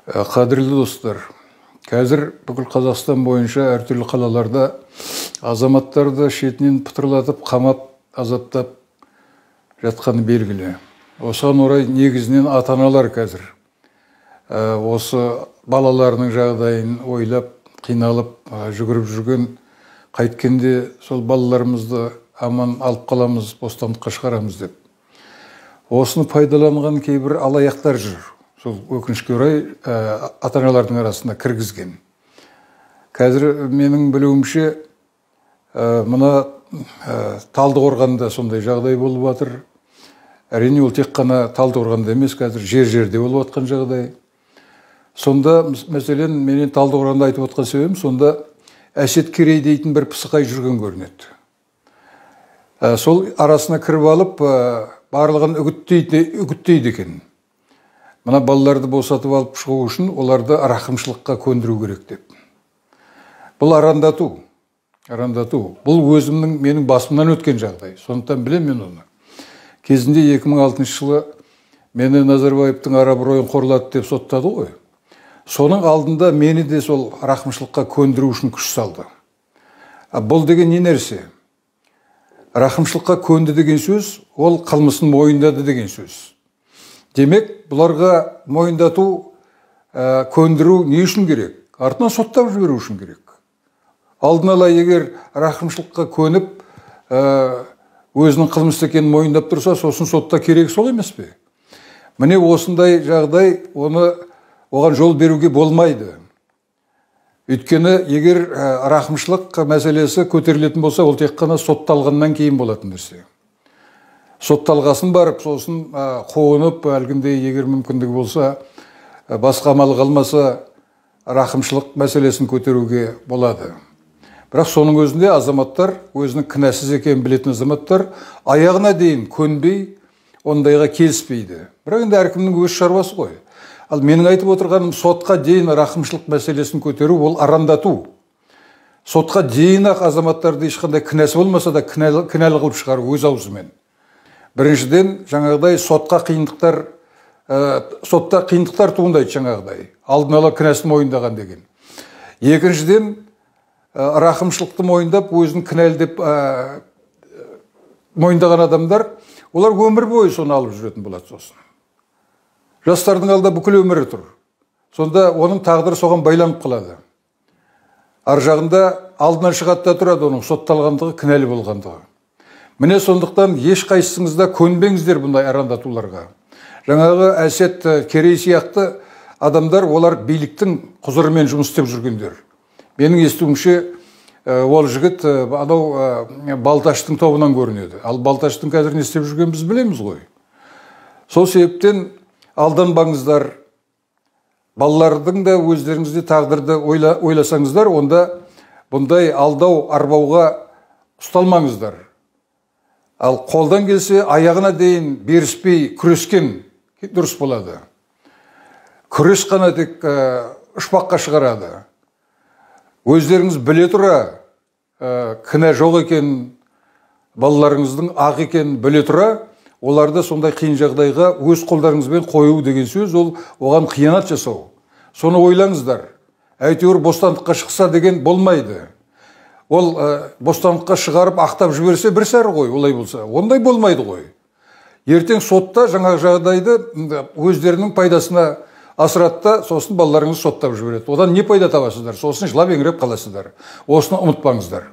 Қадірлі достар, қазір бүкіл Қазақстан бойынша әртүрлі қалаларда азаматтарды шетінен пытырлатып, қамап, азаптап жатқаны белгілі. Осыған орай негізінен ата-аналар қазір осы балаларының жағдайын ойлап, қиналып, жүгіріп жүрген, қайткенде сол балаларымызды аман алып қаламыз, бостандыққа шығарамыз деп. Осыны пайдаланған кейбір алаяқтар жүр. Сол өкінішке орай ата-аналардың арасында кіргізген. Қазір менің білуімше мына Талдықорғанда сондай жағдай болып жатыр. Әрине ол тек қана Талдықорғанда емес, қазір жер-жерде болып жатқан жағдай. Сонда мәселен менен Талдықорғанда айтып отқан себебім, сонда Әсет Керей дейтін бір пысықай жүрген көрінеді. Сол арасына кіріп алып, барлығын үгіттейді екен. Мына балаларды босатып алып шығу үшін оларды рақымшылыққа көндіру керек деп. Бұл арандату. Бұл өзімнің менің басымнан өткен жағдай. Сондықтан білем мен оны. Кезінде 2006 жылы мені Назарбаевтың ара-абыройын қорлады деп соттады ғой. Соның алдында мені де сол рақымшылыққа көндіру үшін күш салды. Бұл деген не нәрсе? Рақымшылыққа көнді деген сөз, ол қылмысын мойындады деген сөз. Демек, бұларға мойындату, көндіру не үшін керек? Артынан соттап жіберу үшін керек. Алдын ала егер рақымшылыққа көніп, өзінің қылмысты екенін мойындап тұрса, сосын сотта керек сол емес пе? Міне осындай жағдай, оған жол беруге болмайды. Өйткені егер рақымшылық мәселесі көтерілетін болса, ол тек қана сотталғаннан кейін болатын нәрсе. Сотталғасын барып, сосын қуынып, әлгіндей егер мүмкіндігі болса, басқа амал қалмаса, рақымшылық мәселесін көтеруге болады. Бірақ соның өзінде азаматтар, өзінің кінәсіз екенін білетін азаматтар, аяғына дейін көнбей, ондайға келіспейді. Бірақ енді әркімнің өз шаруасы ғой. Ал менің айтып отырғаным, сотқа дейін рақымшылық мәселесін көтеру, ол арандату. Сотқа дейін-ақ азаматтарды ешқандай кінәсі болмаса да кінәлі қылып шығару өз аузымен. Біріншіден, жаңағыдай сотта қиындықтар туындайды жаңағыдай. Алдын ала кінәсін мойындаған деген. Екіншіден, рақымшылықты мойындап, өзін кінәлі деп мойындаған адамдар, олар өмір бойы соны алып жүретін болады сосын. Жастардың алда бүкіл өмірі тұр. Сонда оның тағдыры соған байланып қалады. Ар жағында алдынан шығады да тұрады оның сотталғандығы, кінәлі болғандығы. Міне сондықтан ешқайсыңызда көнбеңіздер бұндай арандатуларға. Жаңағы Әсет Керей сияқты адамдар, олар биліктің құзырымен жұмыс істеп жүргендер. Менің естуімше, ол жігіт анау Балташтың тобынан көрінеді. Ал Балташтың қазір не істеп жүргенін біз білеміз ғой. Сол себептен алданбаңыздар. Балалардың да өздеріңізде тағдырды ойласаңыздар, онда бұндай алдау, арбауға ұсталмаңыздар. Ал қолдан келсе, аяғына дейін беріспей күрескен дұрыс болады. Күрес қана тек ұшпаққа шығарады. Өздеріңіз біле тұра, кінә жоқ екен, балаларыңыздың ақ екен біле тұра, оларды сондай қиын жағдайға өз қолдарыңызбен қою деген сөз, ол оған қиянат жасау. Соны ойлаңыздар. Әйтеуір бостандыққа шықса деген болмайды. Ол бостандыққа шығарып, ақтап жіберсе бір сәрі ғой, олай болса. Ондай болмайды ғой. Ертең сотта жаңағы жағдайды өздерінің пайдасына асырады да, сосын балаларыңыз соттап жібереді. Одан не пайда табасыздар? Сосын жылап еңіреп қаласыздар. Осыны ұмытпаңыздар.